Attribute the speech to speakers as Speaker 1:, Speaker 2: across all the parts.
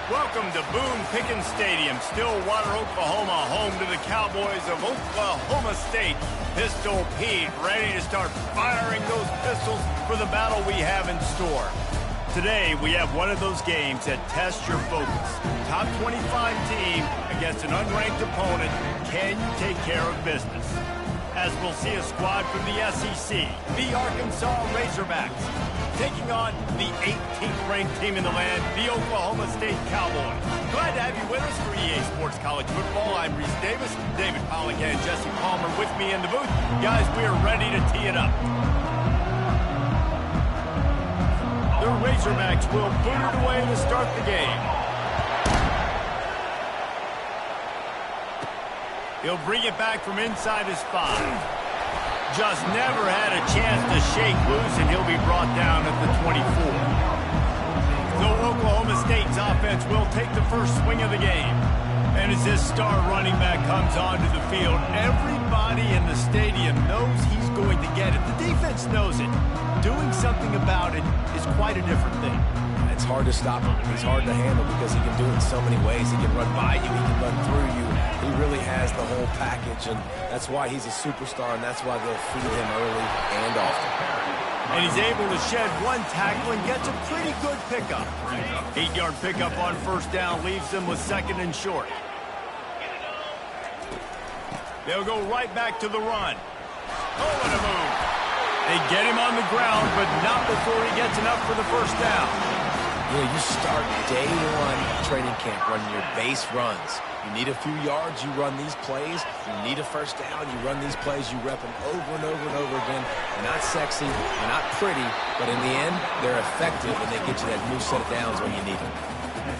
Speaker 1: Welcome to Boone Pickens Stadium, Stillwater, Oklahoma, home to the Cowboys of Oklahoma State. Pistol Pete ready to start firing those pistols for the battle we have in store. Today, we have one of those games that tests your focus. Top 25 team against an unranked opponent. Can you take care of business? As we'll see a squad from the SEC, the Arkansas Razorbacks, taking on the 18th ranked team in the land, the Oklahoma State Cowboys. Glad to have you with us for EA Sports College Football. I'm Reese Davis, David Pollock and Jesse Palmer with me in the booth. Guys, we are ready to tee it up. The Razorbacks will boot it away to start the game. He'll bring it back from inside his 5. Just never had a chance to shake loose, and he'll be brought down at the 24. So Oklahoma State's offense will take the first swing of the game. And as this star running back comes onto the field, everybody in the stadium knows he's going to get it. The defense knows it. Doing something about it is quite a different thing.
Speaker 2: It's hard to stop him. He's hard to handle because he can do it in so many ways. He can run by you. He can run through you. He really has the whole package, and that's why he's a superstar, and that's why they'll feed him early and often.
Speaker 1: And he's able to shed one tackle and gets a pretty good pickup. 8-yard pickup on first down leaves them with second and short. They'll go right back to the run. Oh, what a move. They get him on the ground, but not before he gets enough for the first down.
Speaker 2: You know, you start day one training camp running your base runs. You need a few yards, you run these plays. You need a first down, you run these plays. You rep them over and over and over again. They're not sexy, they're not pretty, but in the end, they're effective, and they get you that new set of downs when you need them.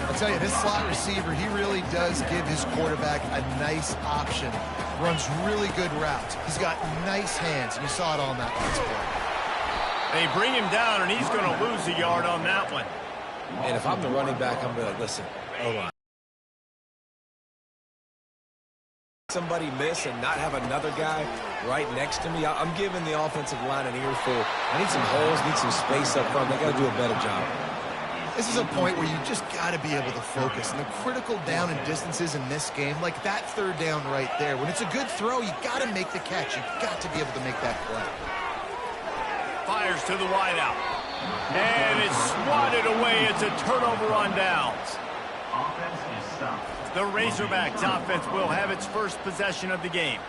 Speaker 3: I'll tell you, this slot receiver, he really does give his quarterback a nice option. Runs really good routes. He's got nice hands, and you saw it on that last play.
Speaker 1: They bring him down, and he's going to lose a yard on that one.
Speaker 2: And if I'm the running back, I'm going to listen. Hold on. Somebody miss and not have another guy right next to me. I'm giving the offensive line an earful. I need some holes, need some space up front. They got to do a better job.
Speaker 3: This is a point where you just got to be able to focus. And the critical down and distances in this game, like that third down right there, when it's a good throw, you got to make the catch. You got to be able to make that play.
Speaker 1: Fires to the wideout. And it's swatted away. It's a turnover on downs. The Razorbacks offense will have its first possession of the game.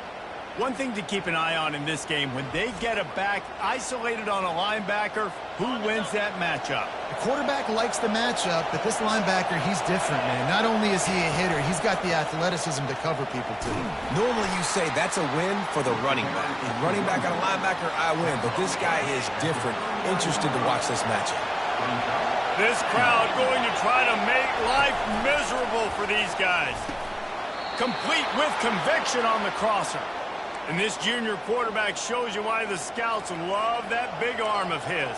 Speaker 1: One thing to keep an eye on in this game, when they get a back isolated on a linebacker, who wins that matchup?
Speaker 3: The quarterback likes the matchup, but this linebacker, he's different, man. Not only is he a hitter, he's got the athleticism to cover people, too.
Speaker 2: Normally you say that's a win for the running back. Running back on a linebacker, I win. But this guy is different. Interested to watch this matchup.
Speaker 1: This crowd going to try to make life miserable for these guys. Complete with conviction on the crosser. And this junior quarterback shows you why the scouts love that big arm of his.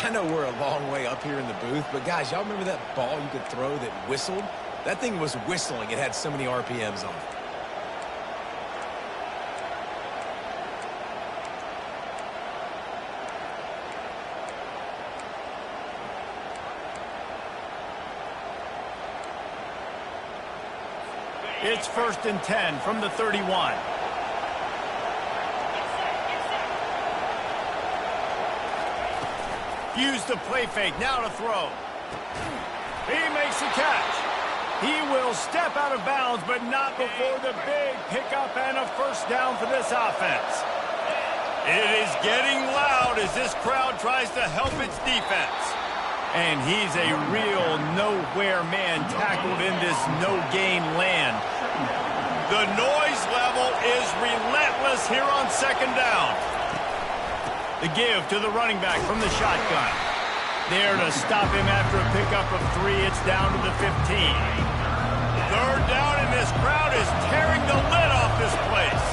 Speaker 2: I know we're a long way up here in the booth, but guys, y'all remember that ball you could throw that whistled? That thing was whistling. It had so many RPMs on it.
Speaker 1: It's 1st and 10 from the 31. Use the play fake, now to throw. He makes the catch. He will step out of bounds, but not before the big pickup and a first down for this offense. It is getting loud as this crowd tries to help its defense. And he's a real nowhere man tackled in this no-gain land. The noise level is relentless here on second down. The give to the running back from the shotgun. There to stop him after a pickup of 3. It's down to the 15. Third down, and this crowd is tearing the lid off this place.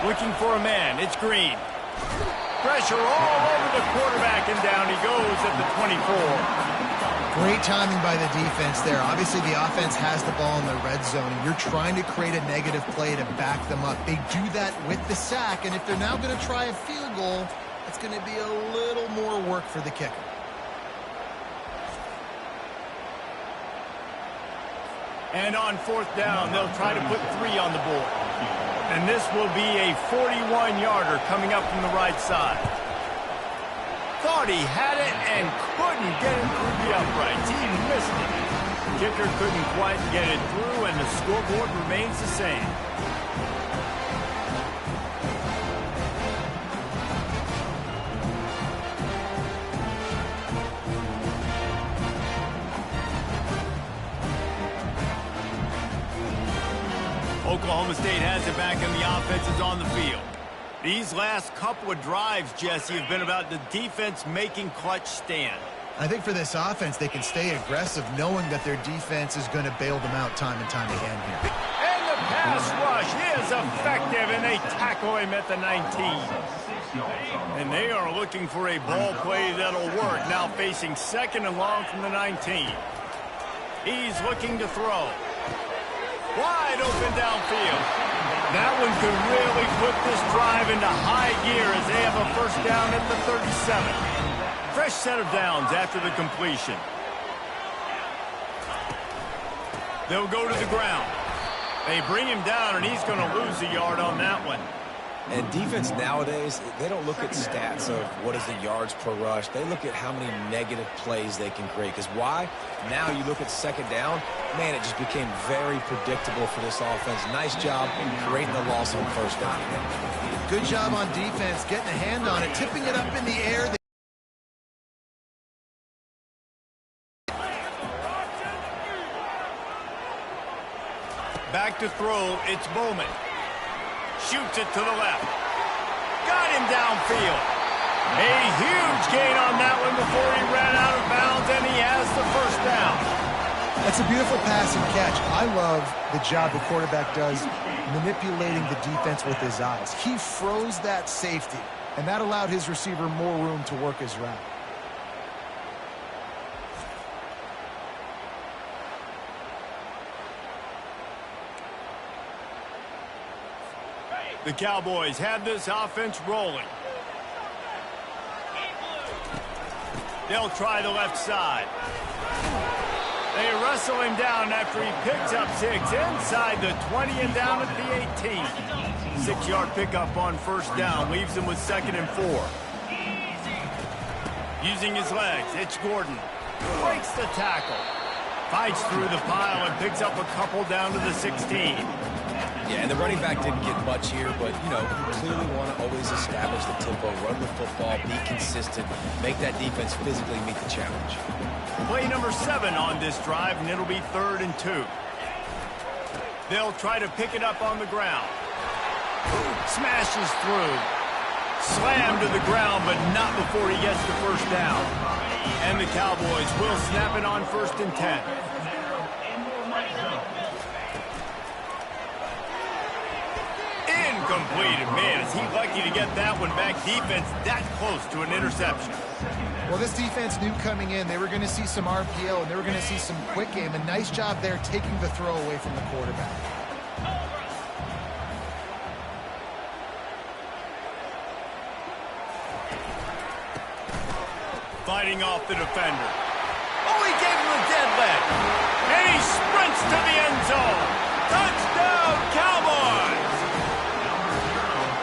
Speaker 1: Looking for a man. It's Green. Pressure all over the quarterback, and down he goes at the 24.
Speaker 3: Great timing by the defense there. Obviously, the offense has the ball in the red zone, and you're trying to create a negative play to back them up. They do that with the sack, and if they're now going to try a field goal, it's going to be a little more work for the kicker.
Speaker 1: And on fourth down, they'll try to put 3 on the board. And this will be a 41-yarder coming up from the right side. Thought he had it and couldn't get it through the uprights. He missed it. Kicker couldn't quite get it through, and the scoreboard remains the same. Oklahoma State has it back, and the offense is on the field. These last couple of drives, Jesse, have been about the defense making clutch stand.
Speaker 3: I think for this offense, they can stay aggressive knowing that their defense is going to bail them out time and time again here.
Speaker 1: And the pass rush is effective, and they tackle him at the 19. And they are looking for a ball play that'll work, now facing 2nd and long from the 19. He's looking to throw. Wide open downfield. That one could really put this drive into high gear as they have a first down at the 37. Fresh set of downs after the completion. They'll go to the ground. They bring him down, and he's going to lose a yard on that one.
Speaker 2: And defense nowadays, they don't look at stats of what is the yards per rush. They look at how many negative plays they can create. Because why? Now you look at 2nd down, man, it just became very predictable for this offense. Nice job creating the loss on 1st down.
Speaker 3: Good job on defense, getting a hand on it, tipping it up in the air.
Speaker 1: Back to throw, it's Bowman. Shoots it to the left. Got him downfield. A huge gain on that one before he ran out of bounds, and he has the first down.
Speaker 3: That's a beautiful pass and catch. I love the job the quarterback does manipulating the defense with his eyes. He froze that safety, and that allowed his receiver more room to work his route.
Speaker 1: The Cowboys have this offense rolling. They'll try the left side. They wrestle him down after he picks up 6 inside the 20 and down at the 18. 6-yard pickup on first down leaves him with 2nd and 4. Using his legs, it's Gordon. Breaks the tackle. Fights through the pile and picks up a couple down to the 16.
Speaker 2: Yeah, and the running back didn't get much here, but, you know, you clearly want to always establish the tempo, run the football, be consistent, make that defense physically meet the challenge.
Speaker 1: Play number 7 on this drive, and it'll be 3rd and 2. They'll try to pick it up on the ground. Smashes through. Slammed to the ground, but not before he gets the first down. And the Cowboys will snap it on 1st and 10. Completed. Man, is he lucky to get that one back. Defense that close to an interception.
Speaker 3: Well, this defense knew coming in they were going to see some RPO and they were going to see some quick game. A nice job there taking the throw away from the quarterback.
Speaker 1: Fighting off the defender. Oh, he gave him a dead leg. And he sprints to the end zone. Touchdown, Cowboys!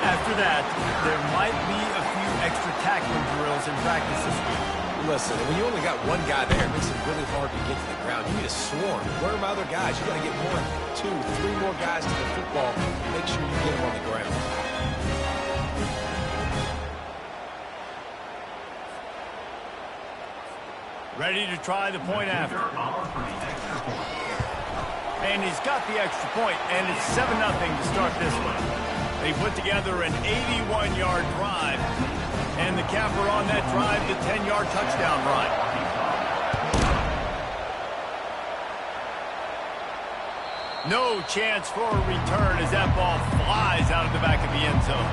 Speaker 1: After that, there might be a few extra tackling drills in practice this week.
Speaker 2: Listen, when you only got one guy there, it makes it really hard to get to the ground. You need a swarm. Where are my other guys? You got to get 1, 2, 3 more guys to the football. Make sure you get them on the ground.
Speaker 1: Ready to try the point after. And he's got the extra point, and it's 7-0 to start this one. They put together an 81-yard drive, and the capper on that drive, the 10-yard touchdown run. No chance for a return as that ball flies out of the back of the end zone.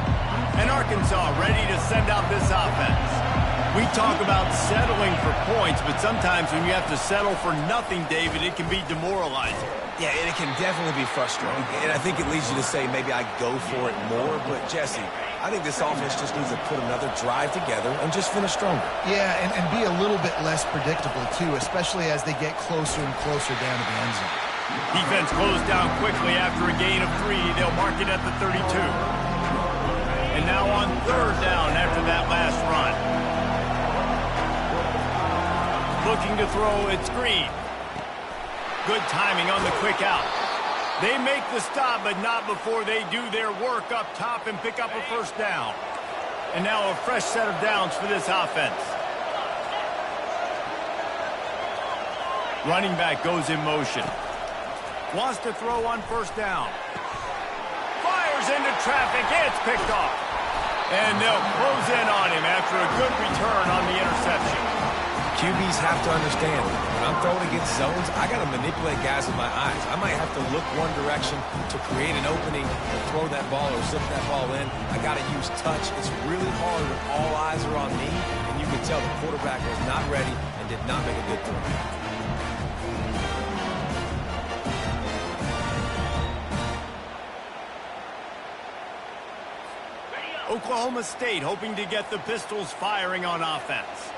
Speaker 1: And Arkansas ready to send out this offense. We talk about settling for points, but sometimes when you have to settle for nothing, David, it can be demoralizing.
Speaker 2: Yeah, and it can definitely be frustrating. And I think it leads you to say maybe I go for it more. But, Jesse, I think this offense just needs to put another drive together and just finish stronger.
Speaker 3: Yeah, and be a little bit less predictable, too, especially as they get closer and closer down to the end zone.
Speaker 1: Defense closed down quickly after a gain of 3. They'll mark it at the 32. And now on 3rd down after that last run. Looking to throw, it's Green. Good timing on the quick out. They make the stop, but not before they do their work up top and pick up a 1st down. And now a fresh set of downs for this offense. Running back goes in motion. Wants to throw on 1st down. Fires into traffic. It's picked off. And they'll close in on him after a good return on the interception.
Speaker 2: QBs have to understand, when I'm throwing against zones, I got to manipulate guys with my eyes. I might have to look one direction to create an opening to throw that ball or zip that ball in. I got to use touch. It's really hard when all eyes are on me, and you can tell the quarterback was not ready and did not make a good throw.
Speaker 1: Oklahoma State hoping to get the Pistols firing on offense.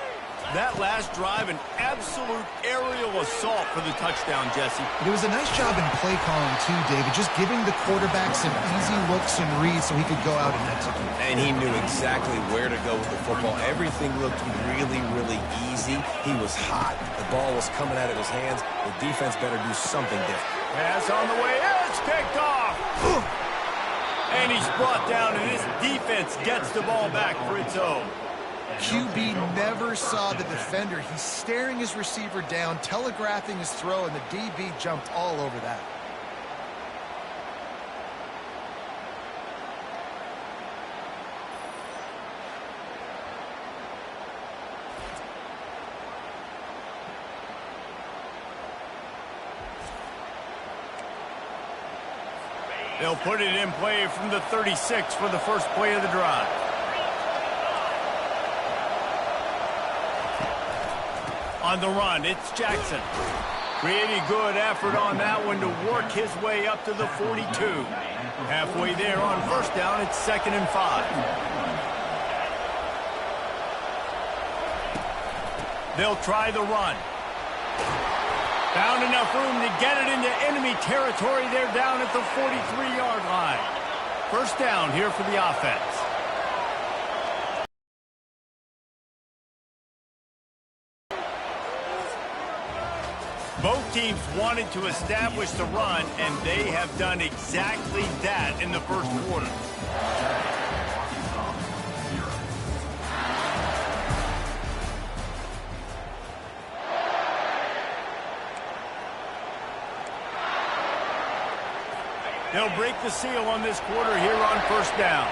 Speaker 1: That last drive, an absolute aerial assault for the touchdown, Jesse.
Speaker 3: It was a nice job in play calling, too, David, just giving the quarterback some easy looks and reads so he could go out and execute.
Speaker 2: And he knew exactly where to go with the football. Everything looked really, really easy. He was hot. The ball was coming out of his hands. The defense better do something different.
Speaker 1: Pass on the way. It's picked off. And he's brought down, and this defense gets the ball back for its own.
Speaker 3: QB never saw the defender. He's staring his receiver down, telegraphing his throw, and the DB jumped all over that.
Speaker 1: They'll put it in play from the 36 for the first play of the drive. On the run, it's Jackson. Pretty good effort on that one to work his way up to the 42. Halfway there on 1st down, it's 2nd and 5. They'll try the run. Found enough room to get it into enemy territory. They're down at the 43-yard line. 1st down here for the offense. Both teams wanted to establish the run, and they have done exactly that in the 1st quarter. They'll break the seal on this quarter here on 1st down.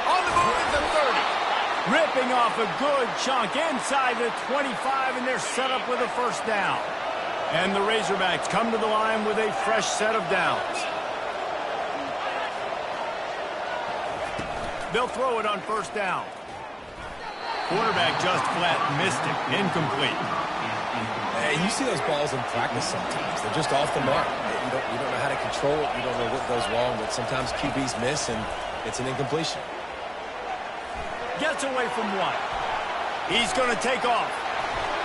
Speaker 1: On the move at the 30. Ripping off a good chunk inside the 25, and they're set up with a 1st down. And the Razorbacks come to the line with a fresh set of downs. They'll throw it on 1st down. Quarterback just flat missed it. Incomplete.
Speaker 2: Hey, you see those balls in practice sometimes. They're just off the mark. You don't know how to control it. You don't know what goes wrong, but sometimes QBs miss, and it's an incompletion.
Speaker 1: Gets away from one. He's going to take off.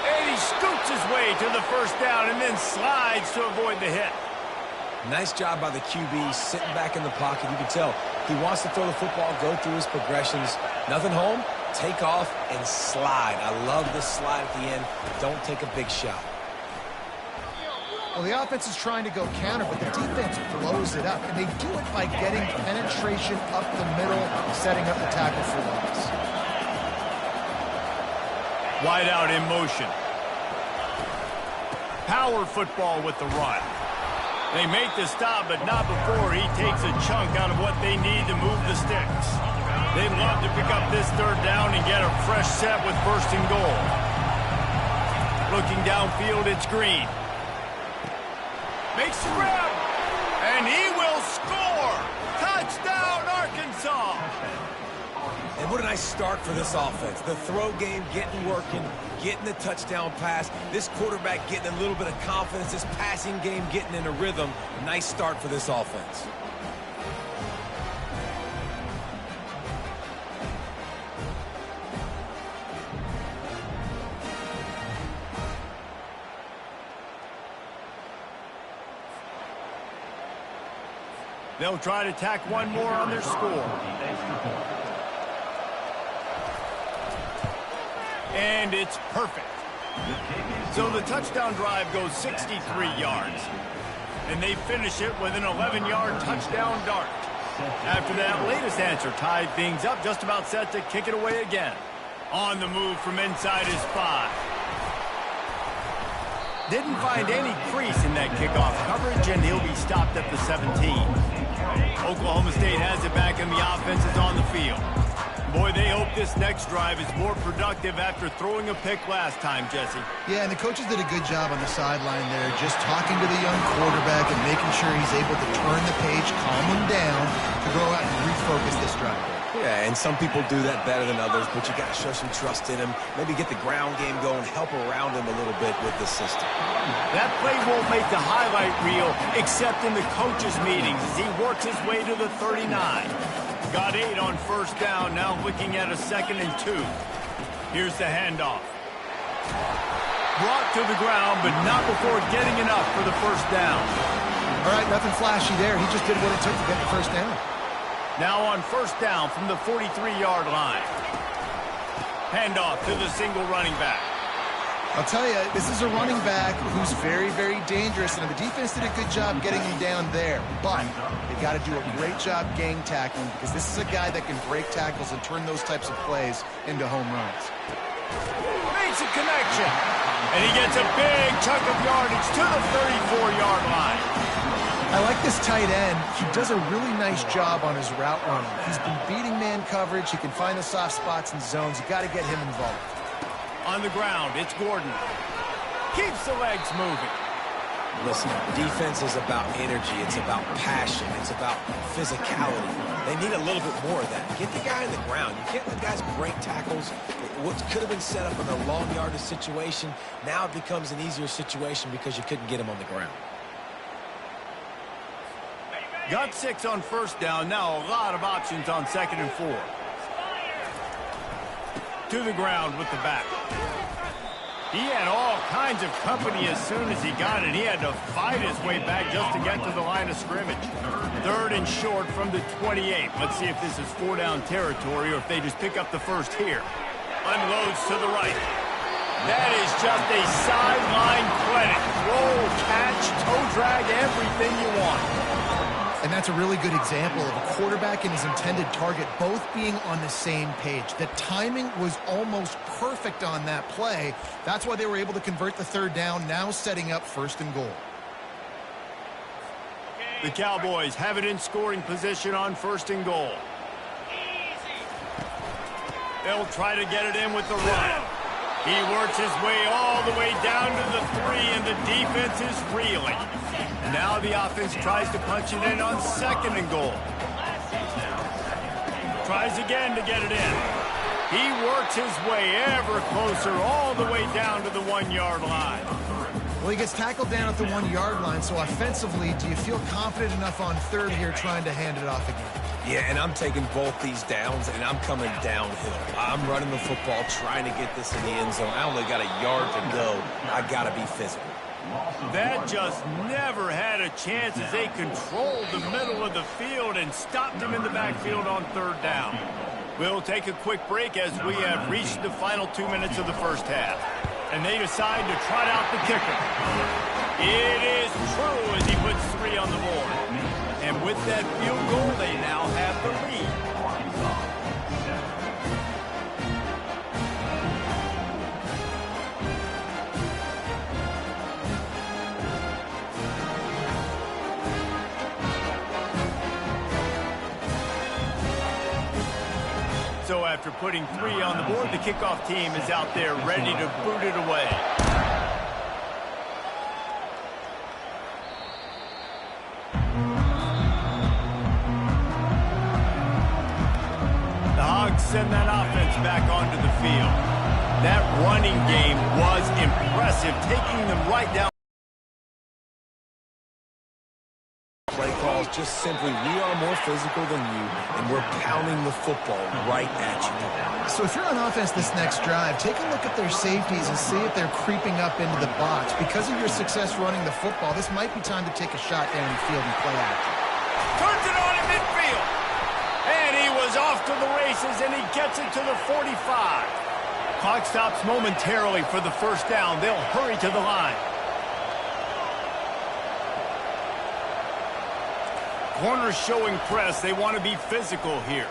Speaker 1: And he scoots his way to the 1st down and then slides to avoid the hit.
Speaker 2: Nice job by the QB, sitting back in the pocket. You can tell he wants to throw the football, go through his progressions. Nothing home, take off, and slide. I love this slide at the end. Don't take a big shot.
Speaker 3: Well, the offense is trying to go counter, but the defense blows it up. And they do it by getting penetration up the middle, setting up the tackle for loss.
Speaker 1: Wide out in motion. Power football with the run. They make the stop, but not before he takes a chunk out of what they need to move the sticks. They'd love to pick up this 3rd down and get a fresh set with 1st and goal. Looking downfield, it's Green. Makes the grab, and he will score! Touchdown, Arkansas!
Speaker 2: And what a nice start for this offense. The throw game getting working, getting the touchdown pass. This quarterback getting a little bit of confidence. This passing game getting in a rhythm. Nice start for this offense.
Speaker 1: They'll try to tack one more on their score. And it's perfect. So the touchdown drive goes 63 yards. And they finish it with an 11-yard touchdown dart. After that latest answer tied things up, just about set to kick it away again. On the move from inside his 5. Didn't find any crease in that kickoff coverage, and he'll be stopped at the 17. Oklahoma State has it back, and the offense is on the field. Boy, they hope this next drive is more productive after throwing a pick last time, Jesse.
Speaker 3: Yeah, and the coaches did a good job on the sideline there, just talking to the young quarterback and making sure he's able to turn the page, calm him down, to go out and refocus this drive.
Speaker 2: Yeah, and some people do that better than others, but you got to show some trust in him. Maybe get the ground game going, help around him a little bit with the system.
Speaker 1: That play won't make the highlight reel, except in the coaches' meetings as he works his way to the 39. Got 8 on first down, now looking at a 2nd and 2. Here's the handoff. Brought to the ground, but not before getting enough for the first down.
Speaker 3: All right, nothing flashy there. He just did what it took to get the first down.
Speaker 1: Now on first down from the 43-yard line. Handoff to the single running back.
Speaker 3: I'll tell you, this is a running back who's very, very dangerous, and the defense did a good job getting him down there. But they got to do a great job gang tackling, because this is a guy that can break tackles and turn those types of plays into home runs.
Speaker 1: Makes a connection. And he gets a big chunk of yardage to the 34-yard line.
Speaker 3: I like this tight end. He does a really nice job on his route running. He's been beating man coverage. He can find the soft spots and zones. You got to get him involved.
Speaker 1: On the ground, it's Gordon. Keeps the legs moving.
Speaker 2: Listen, defense is about energy. It's about passion. It's about physicality. They need a little bit more of that. Get the guy on the ground. You can't let guys break tackles. What could have been set up in a long yardage situation, now it becomes an easier situation because you couldn't get him on the ground.
Speaker 1: Got 6 on first down. Now a lot of options on 2nd and 4. To the ground with the back. He had all kinds of company as soon as he got it. He had to fight his way back just to get to the line of scrimmage. 3rd and short from the 28. Let's see if this is 4-down territory or if they just pick up the first here. Unloads to the right. That is just a sideline credit. Roll, catch, toe drag, everything you want.
Speaker 3: And that's a really good example of a quarterback and his intended target both being on the same page. The timing was almost perfect on that play. That's why they were able to convert the 3rd down, now setting up 1st and goal.
Speaker 1: The Cowboys have it in scoring position on 1st and goal. They'll try to get it in with the run. He works his way all the way down to the 3, and the defense is reeling. Now the offense tries to punch it in on 2nd and goal. Tries again to get it in. He works his way ever closer all the way down to the 1-yard line.
Speaker 3: Well, he gets tackled down at the 1-yard line, so offensively, do you feel confident enough on 3rd here trying to hand it off again?
Speaker 2: Yeah, and I'm taking both these downs, and I'm coming downhill. I'm running the football, trying to get this in the end zone. I only got a yard to go. I got to be physical.
Speaker 1: That just never had a chance as they controlled the middle of the field and stopped him in the backfield on 3rd down. We'll take a quick break as we have reached the final 2 minutes of the first half. And they decide to trot out the kicker. It is true as he puts 3 on the board. And with that field goal, they now have the lead. So after putting 3 on the board, the kickoff team is out there ready to boot it away. The Hogs send that offense back onto the field. That running game was impressive, taking them right down.
Speaker 2: Play calls just simply, we are more physical than you, and we're pounding the football right at you.
Speaker 3: So if you're on offense this next drive, take a look at their safeties and see if they're creeping up into the box. Because of your success running the football, this might be time to take a shot down the field and play action.
Speaker 1: Turns it races, and he gets it to the 45. Clock stops momentarily for the first down. They'll hurry to the line. Corners showing press. They want to be physical here.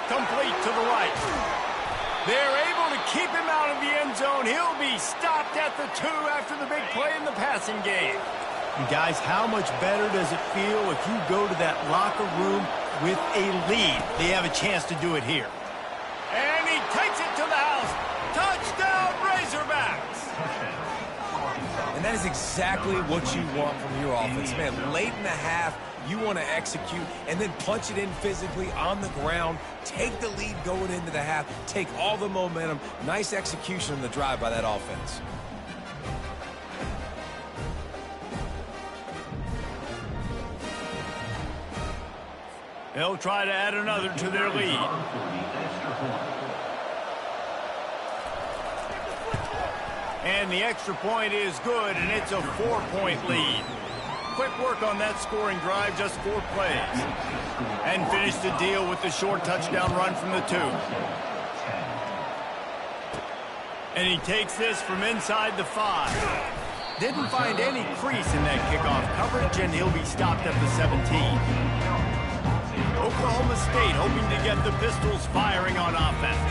Speaker 1: Complete to the right. They're able to keep him out of the end zone. He'll be stopped at the 2 after the big play in the passing game. And guys, how much better does it feel if you go to that locker room with a lead? They have a chance to do it here. And he takes it to the house. Touchdown, Razorbacks!
Speaker 2: And that is exactly what you want from your offense. Man, late in the half, you want to execute and then punch it in physically on the ground. Take the lead going into the half. Take all the momentum. Nice execution on the drive by that offense.
Speaker 1: They'll try to add another to their lead. And the extra point is good, and it's a 4-point lead. Quick work on that scoring drive, just 4 plays. And finished the deal with the short touchdown run from the 2. And he takes this from inside the 5. Didn't find any crease in that kickoff coverage, and he'll be stopped at the 17. Oklahoma State hoping to get the Pistols firing on offense.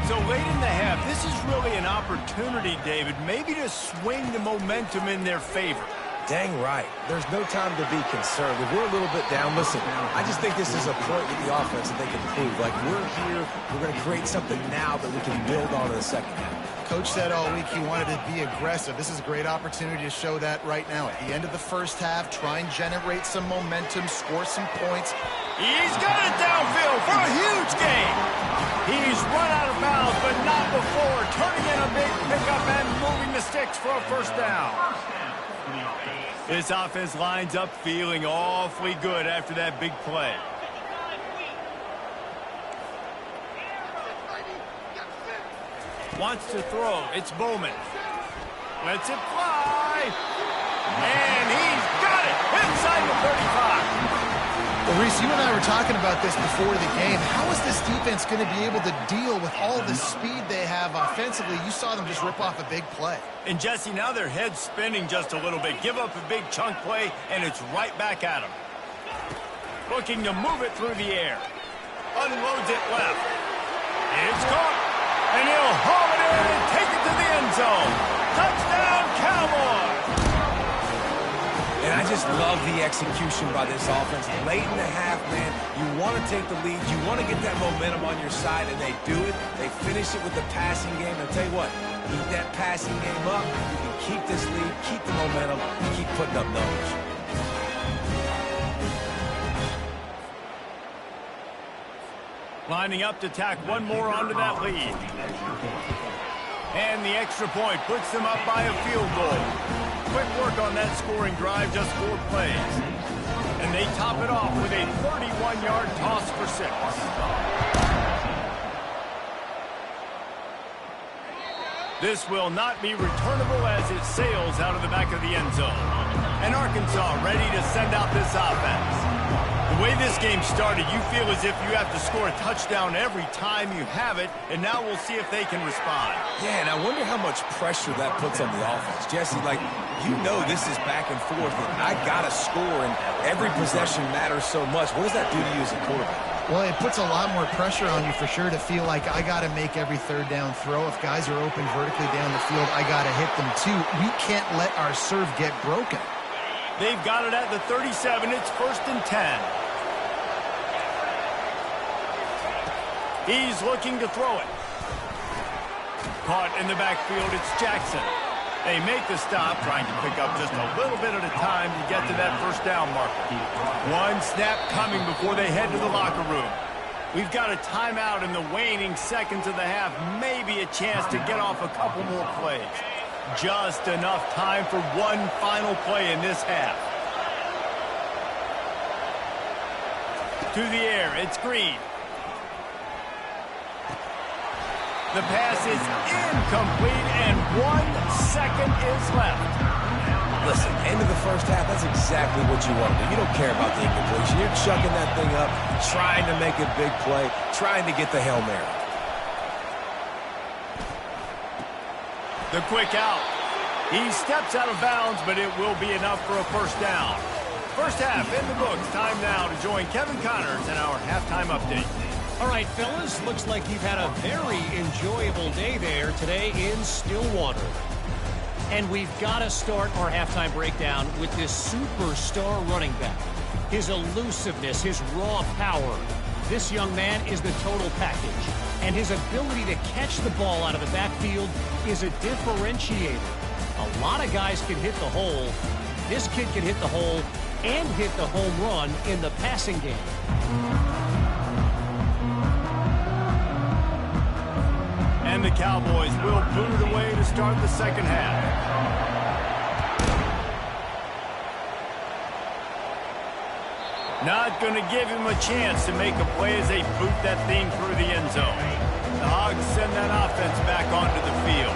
Speaker 1: So late in the half, this is really an opportunity, David, maybe to swing the momentum in their favor.
Speaker 2: Dang right. There's no time to be concerned. If we're a little bit down, listen, I just think this is a point with the offense that they can prove. Like, we're here, we're going to create something now that we can build on in the second half.
Speaker 3: Coach said all week he wanted to be aggressive. This is a great opportunity to show that right now. At the end of the first half, try and generate some momentum, score some points.
Speaker 1: He's got it downfield for a huge gain. He's run out of bounds, but not before turning in a big pickup and moving the sticks for a first down. This offense lines up feeling awfully good after that big play. Wants to throw. It's Bowman. Lets it fly. And he's got it inside the 35.
Speaker 3: Well, Reese, you and I were talking about this before the game. How is this defense going to be able to deal with all the speed they have offensively? You saw them just rip off a big play.
Speaker 1: And, Jesse, now their head's spinning just a little bit. Give up a big chunk play, and it's right back at them. Looking to move it through the air. Unloads it left. It's caught. And he'll haul it in and take it to the end zone. Touchdown, Cowboys!
Speaker 2: And I just love the execution by this offense. Late in the half, man, you want to take the lead. You want to get that momentum on your side, and they do it. They finish it with the passing game. And I'll tell you what, keep that passing game up. You can keep this lead, keep the momentum, and keep putting up numbers.
Speaker 1: Lining up to tack one more onto that lead. And the extra point puts them up by a field goal. Quick work on that scoring drive, just 4 plays. And they top it off with a 31-yard toss for 6. This will not be returnable as it sails out of the back of the end zone. And Arkansas ready to send out this offense. The way this game started, you feel as if you have to score a touchdown every time you have it, and now we'll see if they can respond.
Speaker 2: Yeah, and I wonder how much pressure that puts on the offense. Jesse, like, you know this is back and forth, and I got to score, and every possession matters so much. What does that do to you as a quarterback?
Speaker 3: Well, it puts a lot more pressure on you for sure to feel like I got to make every third down throw. If guys are open vertically down the field, I got to hit them too. We can't let our serve get broken.
Speaker 1: They've got it at the 37. It's 1st and 10. He's looking to throw it. Caught in the backfield, it's Jackson. They make the stop, trying to pick up just a little bit at a time to get to that first down marker. One snap coming before they head to the locker room. We've got a timeout in the waning seconds of the half. Maybe a chance to get off a couple more plays. Just enough time for one final play in this half. To the air, it's Green. The pass is incomplete, and 1 second is left.
Speaker 2: Listen, end of the first half, that's exactly what you want to do. You don't care about the incompletion. You're chucking that thing up, trying to make a big play, trying to get the Hail Mary.
Speaker 1: The quick out. He steps out of bounds, but it will be enough for a first down. First half in the books. Time now to join Kevin Connors in our halftime update.
Speaker 4: All right, fellas, looks like you've had a very enjoyable day there today in Stillwater. And we've got to start our halftime breakdown with this superstar running back. His elusiveness, his raw power. This young man is the total package. And his ability to catch the ball out of the backfield is a differentiator. A lot of guys can hit the hole. This kid can hit the hole and hit the home run in the passing game.
Speaker 1: And the Cowboys will boot it away to start the second half. Not going to give him a chance to make a play as they boot that thing through the end zone. The Hogs send that offense back onto the field.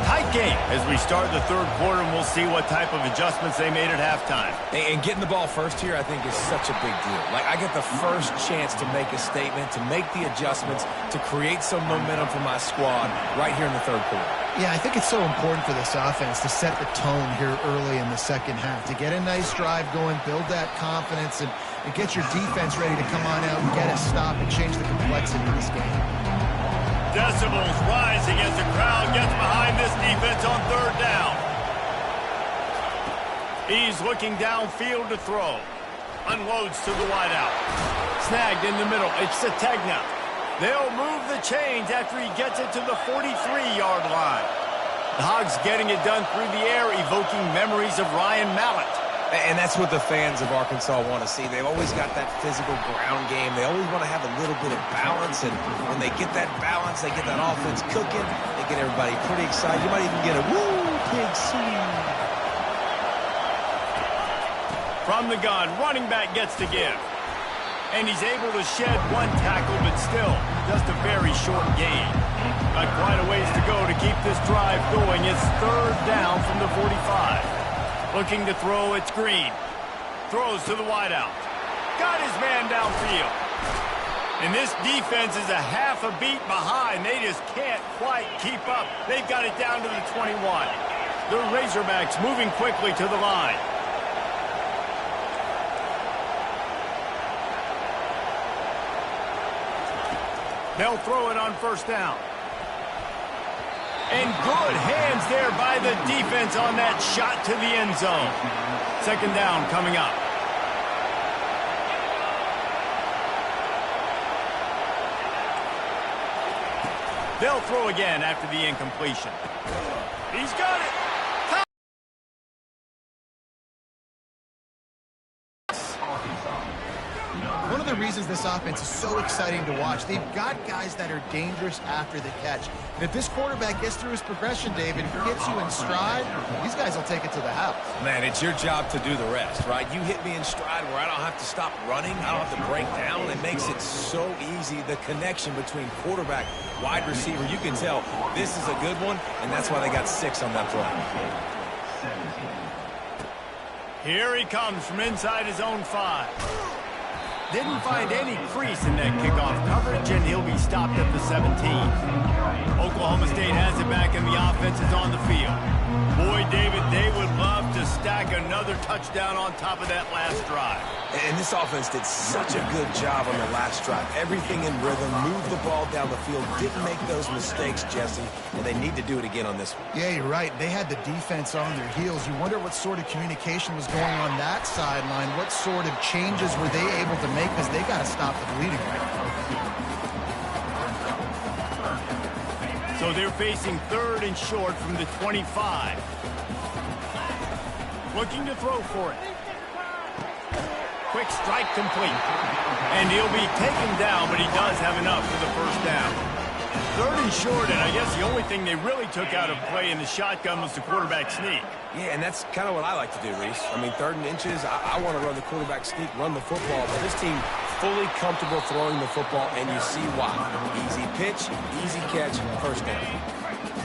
Speaker 1: Tight game as we start the third quarter, and we'll see what type of adjustments they made at halftime.
Speaker 2: And getting the ball first here, I think, is such a big deal. Like, I get the first chance to make a statement, to make the adjustments, to create some momentum for my squad right here in the third quarter.
Speaker 3: Yeah, I think it's so important for this offense to set the tone here early in the second half, to get a nice drive going, build that confidence, and get your defense ready to come on out and get a stop and change the complexity of this game.
Speaker 1: Decibels rising as the crowd gets behind this defense on third down. He's looking downfield to throw. Unloads to the wideout. Snagged in the middle. It's Sategna. They'll move the chains after he gets it to the 43-yard line. The Hogs getting it done through the air, evoking memories of Ryan Mallett.
Speaker 2: And that's what the fans of Arkansas want to see. They've always got that physical ground game. They always want to have a little bit of balance. And when they get that balance, they get that offense cooking. They get everybody pretty excited. You might even get a woo, pig swing.
Speaker 1: From the gun, running back gets to give. And he's able to shed one tackle, but still just a very short gain. Got quite a ways to go to keep this drive going. It's third down from the 45. Looking to throw, it's Green. Throws to the wideout. Got his man downfield. And this defense is a half a beat behind. They just can't quite keep up. They've got it down to the 21. The Razorbacks moving quickly to the line. They'll throw it on first down. And good hands there by the defense on that shot to the end zone. Second down coming up. They'll throw again after the incompletion. He's got it.
Speaker 3: One of the reasons this offense is so exciting to watch, they've got guys that are dangerous after the catch. And if this quarterback gets through his progression, David, gets you in stride, these guys will take it to the house.
Speaker 2: Man, it's your job to do the rest, right? You hit me in stride where I don't have to stop running. I don't have to break down. It makes it so easy. The connection between quarterback, wide receiver, you can tell this is a good one, and that's why they got 6 on that play.
Speaker 1: Here he comes from inside his own 5. Didn't find any crease in that kickoff coverage, and he'll be stopped at the 17. Oklahoma State has it back, and the offense is on the field. Boy, David, they would love to stack another touchdown on top of that last drive.
Speaker 2: And this offense did such a good job on the last drive. Everything in rhythm, moved the ball down the field, didn't make those mistakes, Jesse, and they need to do it again on this one.
Speaker 3: Yeah, you're right. They had the defense on their heels. You wonder what sort of communication was going on that sideline. What sort of changes were they able to make, because they got to stop the bleeding right now.
Speaker 1: So they're facing third and short from the 25. Looking to throw for it. Quick strike complete. And he'll be taken down, but he does have enough for the first down. Third and short, and I guess the only thing they really took out of play in the shotgun was the quarterback sneak.
Speaker 2: Yeah, and that's kind of what I like to do, Reese. I mean, third and inches, I want to run the quarterback sneak, run the football, but this team fully comfortable throwing the football, and you see why. Easy pitch, easy catch, first down.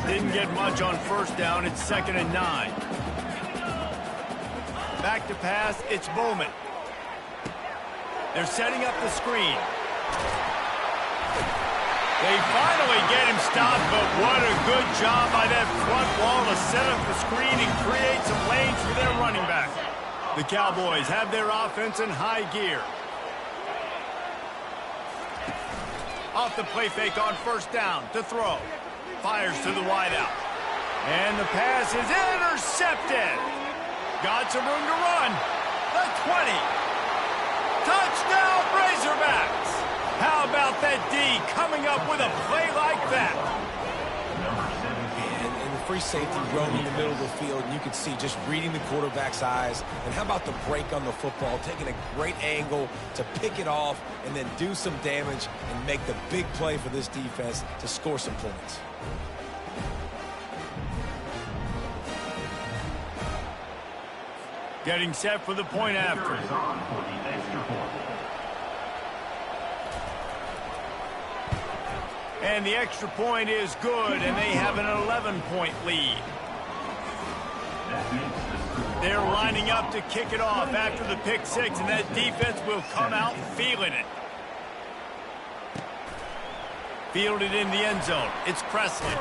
Speaker 1: Didn't get much on first down. It's 2nd and 9. Back to pass, it's Bowman. They're setting up the screen. They finally get him stopped, but what a good job by that front wall to set up the screen and create some lanes for their running back. The Cowboys have their offense in high gear. Off the play fake on first down to throw. Fires to the wideout. And the pass is intercepted. Got some room to run. The 20. Touchdown, Razorbacks. How about that D coming up with a play like that?
Speaker 2: And the free safety roaming the middle of the field, and you can see just reading the quarterback's eyes. And how about the break on the football, taking a great angle to pick it off and then do some damage and make the big play for this defense to score some points.
Speaker 1: Getting set for the point after. And the extra point is good, and they have an 11-point lead. They're lining up to kick it off after the pick six, and that defense will come out feeling it. Fielded in the end zone. It's Presley.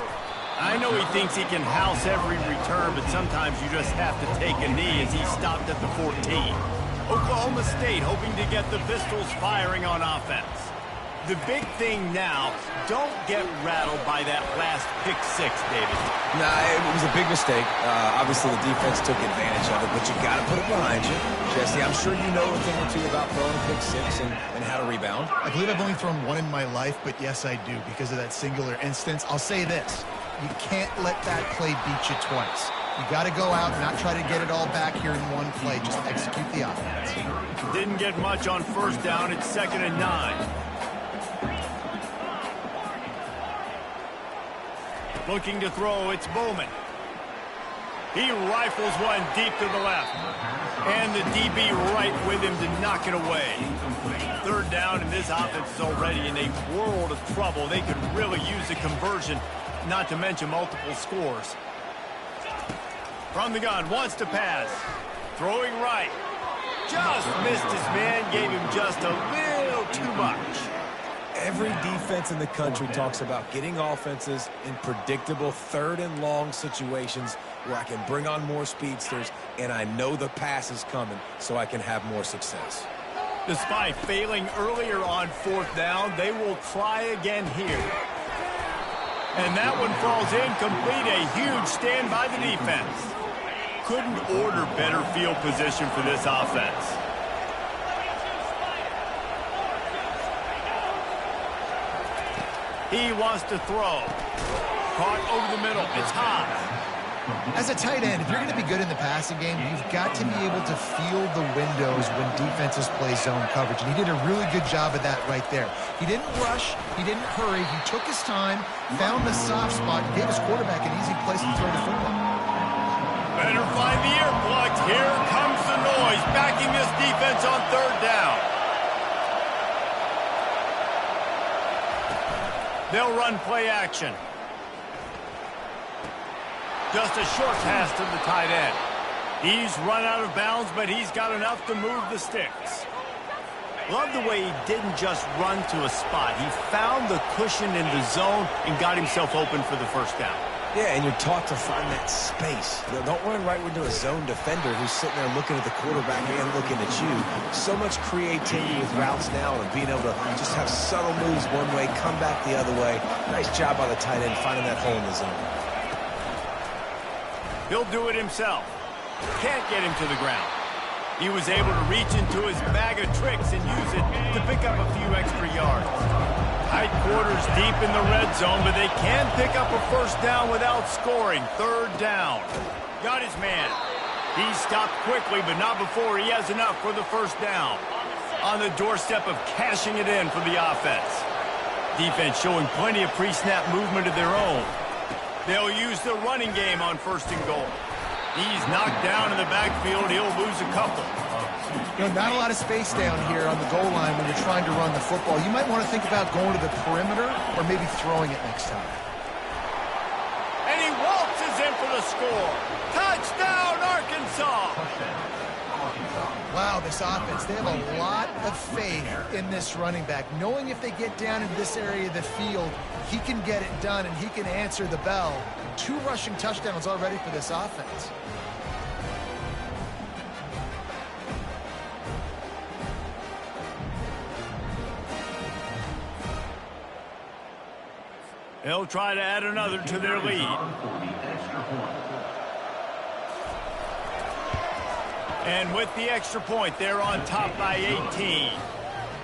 Speaker 1: I know he thinks he can house every return, but sometimes you just have to take a knee as he stopped at the 14. Oklahoma State hoping to get the Pistols firing on offense. The big thing now, don't get rattled by that last pick six, David.
Speaker 2: Nah, it was a big mistake. Obviously, the defense took advantage of it, but you got to put it behind you. Jesse, I'm sure you know a thing or two about throwing a pick six and how to rebound.
Speaker 3: I believe I've only thrown one in my life, but yes, I do because of that singular instance. I'll say this. You can't let that play beat you twice. You got to go out and not try to get it all back here in one play. Just execute the offense.
Speaker 1: Didn't get much on first down. It's 2nd and 9. Looking to throw, it's Bowman. He rifles one deep to the left. And the DB right with him to knock it away. 3rd down, and this offense is already in a world of trouble. They could really use a conversion, not to mention multiple scores. From the gun, wants to pass. Throwing right. Just missed his man, gave him just a little too much.
Speaker 2: Every defense in the country talks about getting offenses in predictable 3rd and long situations where I can bring on more speedsters and I know the pass is coming so I can have more success.
Speaker 1: Despite failing earlier on 4th down, they will try again here. And that one falls incomplete. A huge stand by the defense. Couldn't order better field position for this offense. He wants to throw. Caught over the middle. It's hot.
Speaker 3: As a tight end, if you're going to be good in the passing game, you've got to be able to feel the windows when defenses play zone coverage. And he did a really good job of that right there. He didn't rush. He didn't hurry. He took his time, found the soft spot, and gave his quarterback an easy place to throw the football.
Speaker 1: Better find the earplugs. Here comes the noise, backing this defense on 3rd down. They'll run play action. Just a short pass to the tight end. He's run out of bounds, but he's got enough to move the sticks. Love the way he didn't just run to a spot. He found the cushion in the zone and got himself open for the 1st down.
Speaker 2: Yeah, and you're taught to find that space. You know, don't run right into a zone defender who's sitting there looking at the quarterback and looking at you. So much creativity with routes now and being able to just have subtle moves one way, come back the other way. Nice job by the tight end finding that hole in the zone.
Speaker 1: He'll do it himself. Can't get him to the ground. He was able to reach into his bag of tricks and use it to pick up a few extra yards. Tight quarters deep in the red zone, but they can pick up a 1st down without scoring. 3rd down. Got his man. He stopped quickly, but not before he has enough for the 1st down. On the doorstep of cashing it in for the offense. Defense showing plenty of pre-snap movement of their own. They'll use the running game on 1st and goal. He's knocked down in the backfield. He'll lose a couple.
Speaker 3: You know, not a lot of space down here on the goal line when you're trying to run the football. You might want to think about going to the perimeter or maybe throwing it next time.
Speaker 1: And he waltzes in for the score. Touchdown, Arkansas!
Speaker 3: Wow, this offense, they have a lot of faith in this running back, knowing if they get down in this area of the field, he can get it done and he can answer the bell. 2 rushing touchdowns already for this offense.
Speaker 1: They'll try to add another to their lead. And with the extra point, they're on top by 18.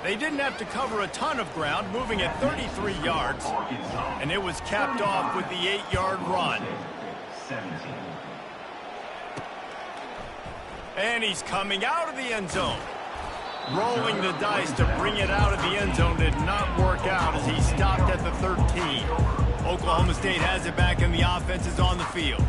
Speaker 1: They didn't have to cover a ton of ground, moving at 33 yards. And it was capped off with the 8-yard run. And he's coming out of the end zone. Rolling the dice to bring it out of the end zone did not work out as he stopped at the 13. Oklahoma State has it back and the offense is on the field.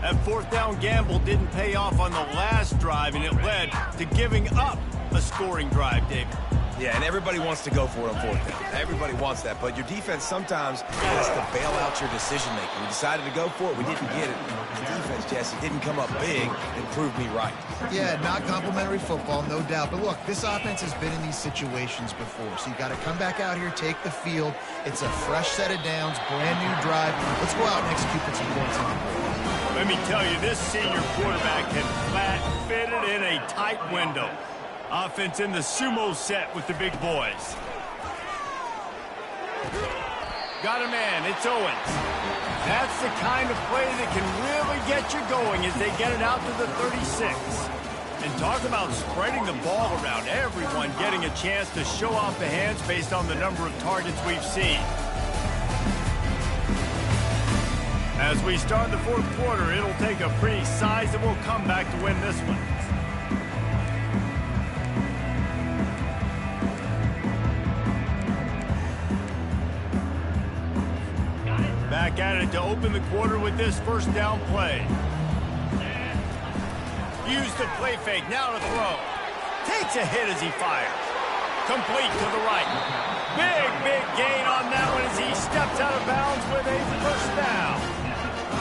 Speaker 1: That 4th down gamble didn't pay off on the last drive, and it led to giving up a scoring drive, David.
Speaker 2: Yeah, and everybody wants to go for it on 4th down. Everybody wants that, but your defense sometimes has to bail out your decision-making. We decided to go for it. We didn't get it. The defense, Jesse, didn't come up big and prove me right.
Speaker 3: Yeah, not complimentary football, no doubt. But look, this offense has been in these situations before, so you got to come back out here, take the field. It's a fresh set of downs, brand new drive. Let's go out and execute with some points on the board.
Speaker 1: Let me tell you, this senior quarterback can flat fit it in a tight window. Offense in the sumo set with the big boys. Got a man, it's Owens. That's the kind of play that can really get you going as they get it out to the 36. And talk about spreading the ball around, everyone getting a chance to show off the hands based on the number of targets we've seen. As we start the 4th quarter, it'll take a pretty sizable comeback to win this one. Back at it to open the quarter with this 1st down play. Use the play fake, now to throw. Takes a hit as he fires. Complete to the right. Big gain on that one as he steps out of bounds with a 1st down.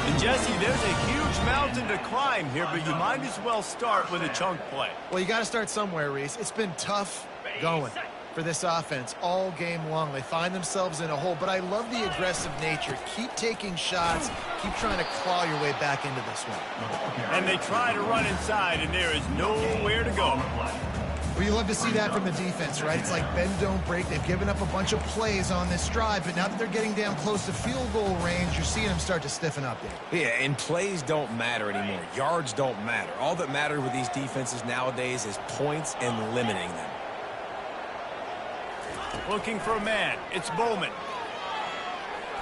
Speaker 1: And Jesse, there's a huge mountain to climb here, but you might as well start with a chunk play.
Speaker 3: Well, you got to start somewhere, Reese. It's been tough going for this offense all game long. They find themselves in a hole, but I love the aggressive nature. Keep taking shots. Keep trying to claw your way back into this one.
Speaker 1: And they try to run inside, and there is nowhere to go.
Speaker 3: Well, you love to see that from the defense, right? It's like bend, don't break. They've given up a bunch of plays on this drive, but now that they're getting down close to field goal range, you're seeing them start to stiffen up there.
Speaker 2: Yeah, and plays don't matter anymore. Yards don't matter. All that matters with these defenses nowadays is points and limiting them.
Speaker 1: Looking for a man. It's Bowman.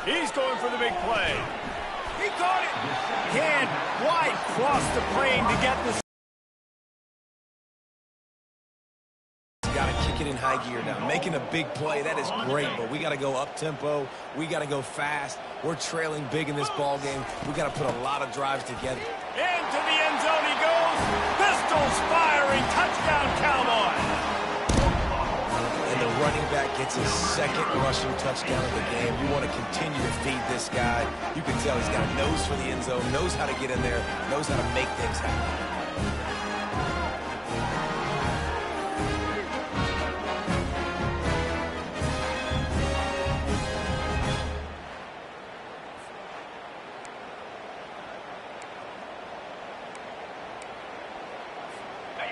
Speaker 1: He's going for the big play. He caught it. Can't quite cross the plane to get the...
Speaker 2: Got to kick it in high gear now. Making a big play, that is great, but we got to go up-tempo. We got to go fast. We're trailing big in this ball game. We got to put a lot of drives together.
Speaker 1: Into the end zone he goes. Pistols firing. Touchdown, Cowboys.
Speaker 2: And the running back gets his 2nd rushing touchdown of the game. You want to continue to feed this guy. You can tell he's got a nose for the end zone, knows how to get in there, knows how to make things happen.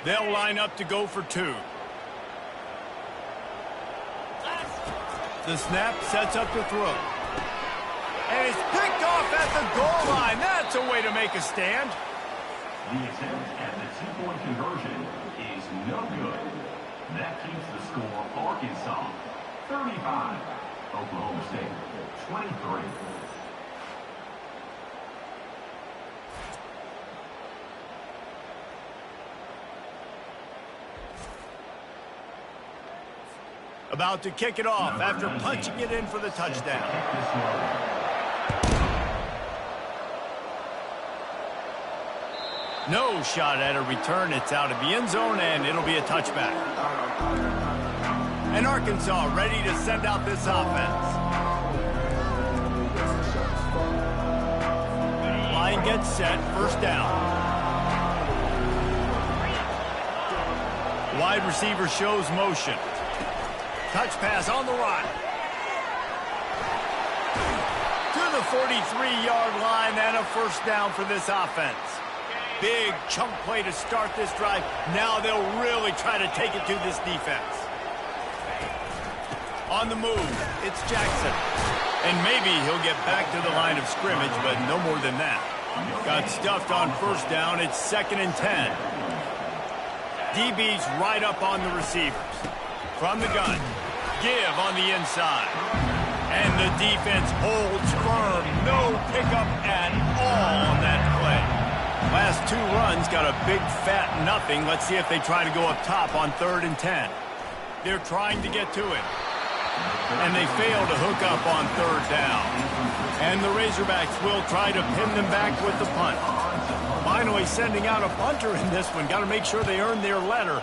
Speaker 1: They'll line up to go for 2. The snap sets up the throw. And it's picked off at the goal line. That's a way to make a stand.
Speaker 5: The attempt at the 2-point conversion is no good. That keeps the score Arkansas 35, Oklahoma State 23.
Speaker 1: About to kick it off after punching it in for the touchdown. No shot at a return. It's out of the end zone, and it'll be a touchback. And Arkansas ready to send out this offense. Line gets set, 1st down. Wide receiver shows motion. Touch pass on the run. To the 43-yard line and a first down for this offense. Big chunk play to start this drive. Now they'll really try to take it to this defense. On the move, it's Jackson. And maybe he'll get back to the line of scrimmage, but no more than that. Got stuffed on first down. It's 2nd and 10. DB's right up on the receivers. From the gun, give on the inside. And the defense holds firm. No pickup at all on that play. Last 2 runs got a big fat nothing. Let's see if they try to go up top on 3rd and 10. They're trying to get to it. And they fail to hook up on 3rd down. And the Razorbacks will try to pin them back with the punt. Finally sending out a punter in this one. Got to make sure they earn their letter.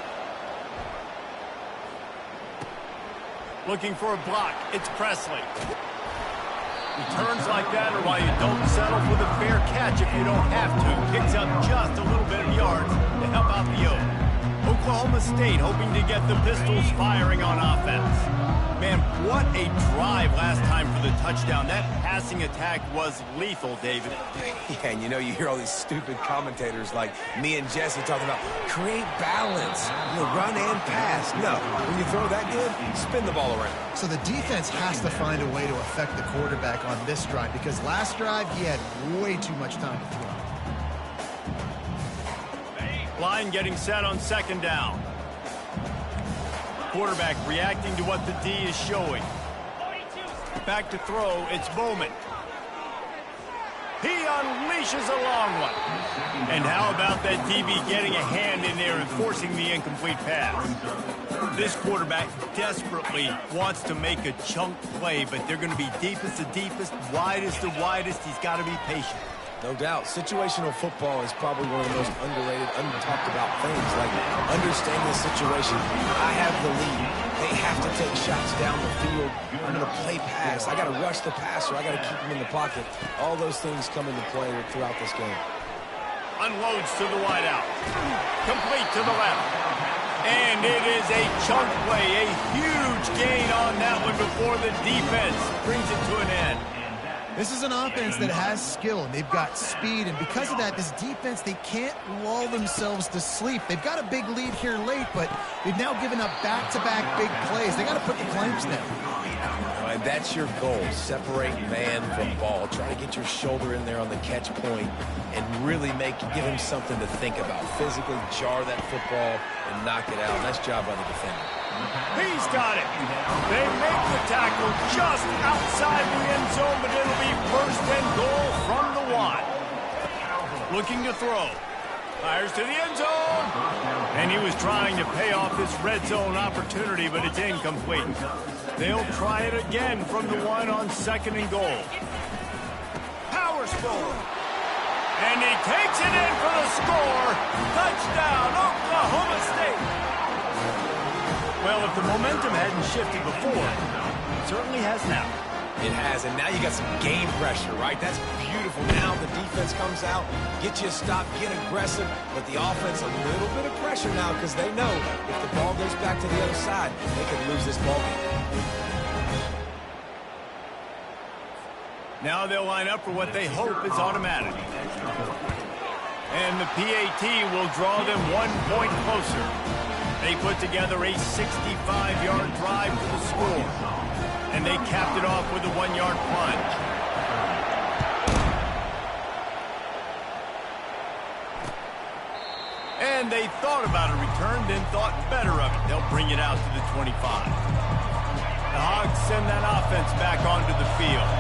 Speaker 1: Looking for a block. It's Presley. Returns like that are why you don't settle for the fair catch if you don't have to. Picks up just a little bit of yards to help out the Oaks. Oklahoma State hoping to get the Pistols firing on offense. Man, what a drive last time for the touchdown. That passing attack was lethal, David.
Speaker 2: Yeah, and you hear all these stupid commentators like me and Jesse talking about create balance, run and pass. No, when you throw that good, spin the ball around.
Speaker 3: So the defense has to find a way to affect the quarterback on this drive because last drive he had way too much time to throw.
Speaker 1: Line getting set on 2nd down. Quarterback reacting to what the D is showing. Back to throw, it's Bowman. He unleashes a long one. And how about that DB getting a hand in there and forcing the incomplete pass? This quarterback desperately wants to make a chunk play, but they're going to be deepest to deepest, widest to widest. He's got to be patient.
Speaker 2: No doubt. Situational football is probably one of the most underrated, untalked about things. Like, understanding the situation. I have the lead. They have to take shots down the field. I'm going to play pass. I got to rush the passer. I got to keep him in the pocket. All those things come into play throughout this game.
Speaker 1: Unloads to the wideout. Complete to the left. And it is a chunk play. A huge gain on that one before the defense brings it to an end.
Speaker 3: This is an offense that has skill, and they've got speed, and because of that, this defense, they can't lull themselves to sleep. They've got a big lead here late, but they've now given up back-to-back big plays. They got to put the clamps down.
Speaker 2: And that's your goal, separate man from ball. Try to get your shoulder in there on the catch point and really give him something to think about. Physically jar that football and knock it out. Nice job by the defender.
Speaker 1: He's got it. They make the tackle just outside the end zone, but it'll be 1st and goal from the 1. Looking to throw. Fires to the end zone. And he was trying to pay off this red zone opportunity, but it's incomplete. They'll try it again from the 1 on 2nd and goal. Powers forward. And he takes it in for the score. Touchdown, Oklahoma State. Well, if the momentum hadn't shifted before, it certainly has now.
Speaker 2: It has, and now you got some game pressure, right? That's beautiful. Now the defense comes out, get you a stop, get aggressive, but the offense a little bit of pressure now because they know if the ball goes back to the other side, they could lose this ball game.
Speaker 1: Now they'll line up for what they hope is automatic. And the PAT will draw them 1 point closer. They put together a 65-yard drive for the score. And they capped it off with a 1-yard plunge. And they thought about a return, then thought better of it. They'll bring it out to the 25. The Hogs send that offense back onto the field.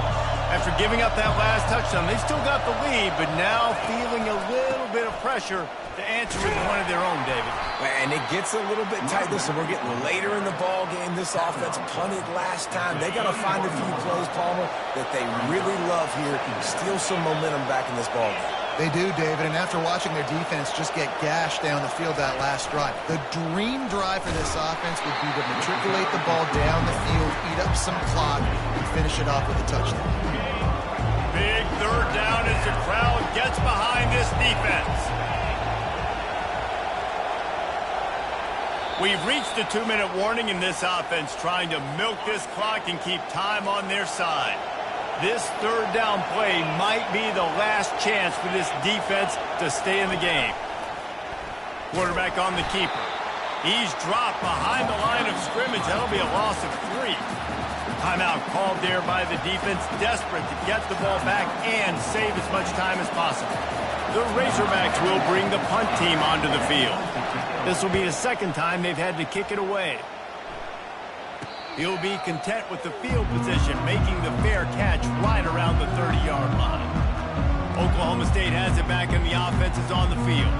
Speaker 1: After giving up that last touchdown, they still got the lead, but now feeling a little bit of pressure to answer with one of their own, David.
Speaker 2: And it gets a little bit tight. Listen, we're getting later in the ball game. This offense punted last time. They got to find a few plays, Palmer, that they really love here. Steal some momentum back in this ball game.
Speaker 3: They do, David, and after watching their defense just get gashed down the field that last drive, the dream drive for this offense would be to matriculate the ball down the field, eat up some clock, and finish it off with a touchdown.
Speaker 1: Big 3rd down as the crowd gets behind this defense. We've reached the 2-minute warning in this offense, trying to milk this clock and keep time on their side. This third down play might be the last chance for this defense to stay in the game. Quarterback on the keeper. He's dropped behind the line of scrimmage. That'll be a loss of 3. Timeout called there by the defense, desperate to get the ball back and save as much time as possible. The Razorbacks will bring the punt team onto the field. This will be the second time they've had to kick it away. He'll be content with the field position, making the fair catch right around the 30-yard line. Oklahoma State has it back and the offense is on the field.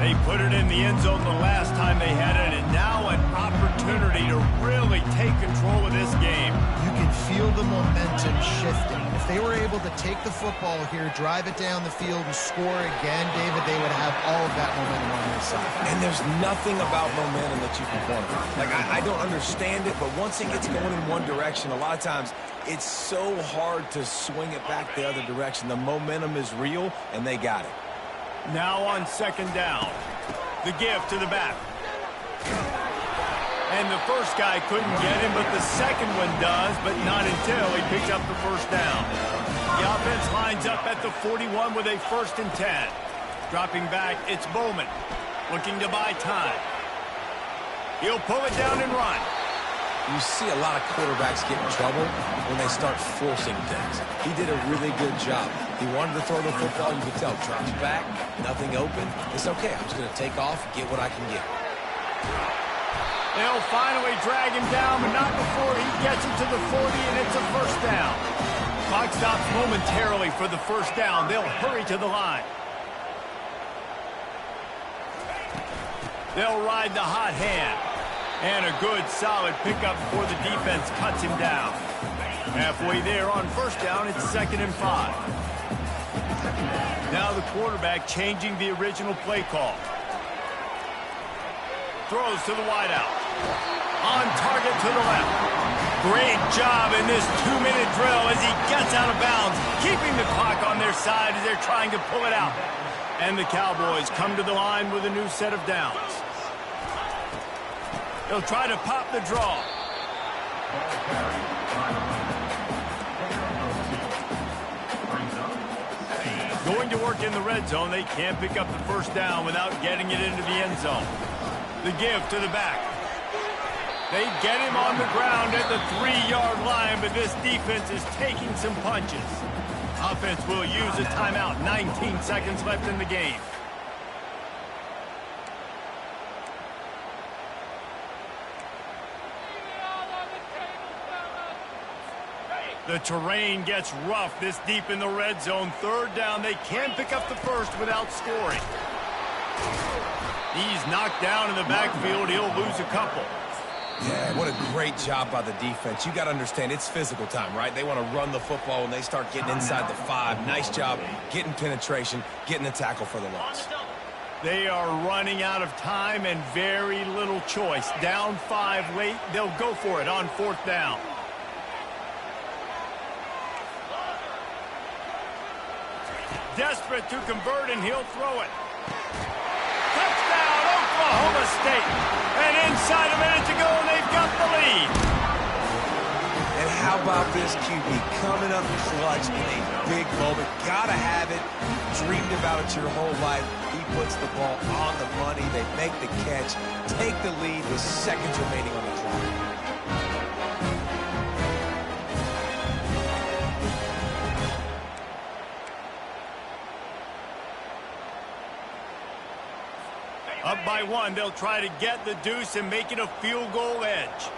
Speaker 1: They put it in the end zone the last time they had it, and now an opportunity to really take control of this game.
Speaker 3: You can feel the momentum shifting. If they were able to take the football here, drive it down the field, and score again, David, they would have all of that momentum on their side.
Speaker 2: And there's nothing about momentum that you can corner. Like, I don't understand it, but once it gets going in one direction, a lot of times it's so hard to swing it back the other direction. The momentum is real, and they got it.
Speaker 1: Now on second down. The give to the back. And the first guy couldn't get him, but the second one does, but not until he picks up the first down. The offense lines up at the 41 with a 1st and 10. Dropping back, it's Bowman. Looking to buy time. He'll pull it down and run.
Speaker 2: You see a lot of quarterbacks get in trouble when they start forcing things. He did a really good job. He wanted to throw the football. You could tell. Drops back, nothing open. It's okay. I'm just going to take off, get what I can get.
Speaker 1: They'll finally drag him down, but not before he gets it to the 40, and it's a first down. Clock stops momentarily for the first down. They'll hurry to the line. They'll ride the hot hand. And a good, solid pickup before the defense cuts him down. Halfway there on first down, it's 2nd and 5. Now the quarterback changing the original play call. Throws to the wideout. On target to the left. Great job in this 2-minute drill as he gets out of bounds, keeping the clock on their side as they're trying to pull it out. And the Cowboys come to the line with a new set of downs. They'll try to pop the draw. Going to work in the red zone. They can't pick up the first down without getting it into the end zone. The give to the back. They get him on the ground at the 3-yard line, but this defense is taking some punches. Offense will use a timeout. 19 seconds left in the game. The terrain gets rough this deep in the red zone. 3rd down. They can pick up the first without scoring. He's knocked down in the backfield. He'll lose a couple.
Speaker 2: Yeah, what a great job by the defense. You got to understand, it's physical time, right? They want to run the football when they start getting inside the 5. Nice job getting penetration, getting the tackle for the loss.
Speaker 1: They are running out of time and very little choice. Down 5 late. They'll go for it on 4th down. Desperate to convert, and he'll throw it. Touchdown, Oklahoma State. And inside a minute to go, and they've got the lead.
Speaker 2: And how about this QB coming up clutch in a big moment? Gotta have it. Dreamed about it your whole life. He puts the ball on the money. They make the catch, take the lead with seconds remaining on the clock.
Speaker 1: Up by 1, they'll try to get the deuce and make it a field goal edge.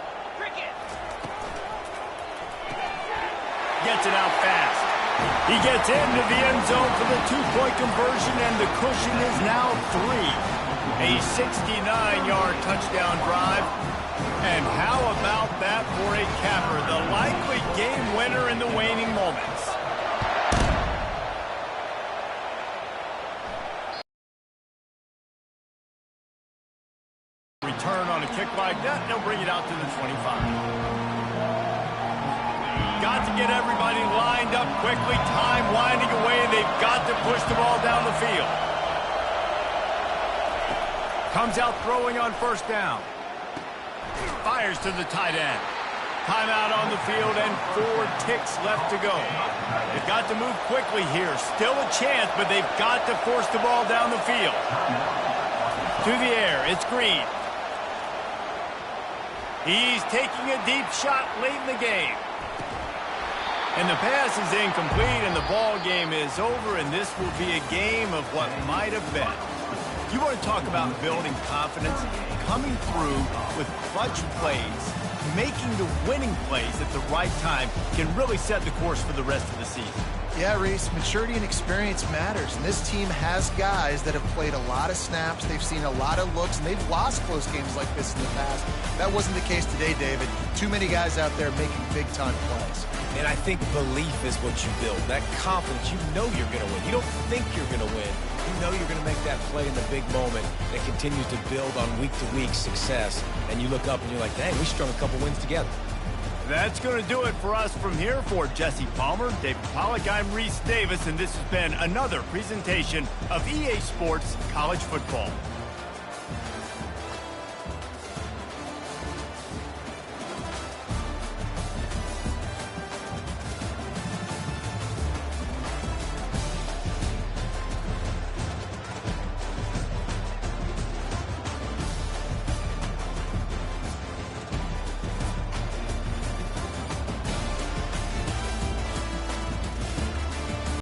Speaker 1: Gets it out fast. He gets into the end zone for the 2-point conversion, and the cushion is now 3. A 69-yard touchdown drive. And how about that for a capper? The likely game winner in the waning moments. Return on a kick like that, they'll bring it out to the 25. Got to get everybody lined up quickly, time winding away, and they've got to push the ball down the field. Comes out throwing on first down. Fires to the tight end. Timeout on the field and 4 ticks left to go. They've got to move quickly here. Still a chance, but they've got to force the ball down the field. To the air, it's Green. He's taking a deep shot late in the game. And the pass is incomplete, and the ball game is over, and this will be a game of what might have been. You want to talk about building confidence, coming through with clutch plays, making the winning plays at the right time can really set the course for the rest of the season.
Speaker 3: Yeah, Reese, maturity and experience matters, and this team has guys that have played a lot of snaps, they've seen a lot of looks, and they've lost close games like this in the past. That wasn't the case today, David. Too many guys out there making big-time plays.
Speaker 2: And I think belief is what you build. That confidence, you know you're going to win. You don't think you're going to win. You know you're going to make that play in the big moment that continues to build on week-to-week success. And you look up and you're like, dang, we strung a couple wins together.
Speaker 1: That's going to do it for us from here. For Jesse Palmer, David Pollack, I'm Reese Davis, and this has been another presentation of EA Sports College Football.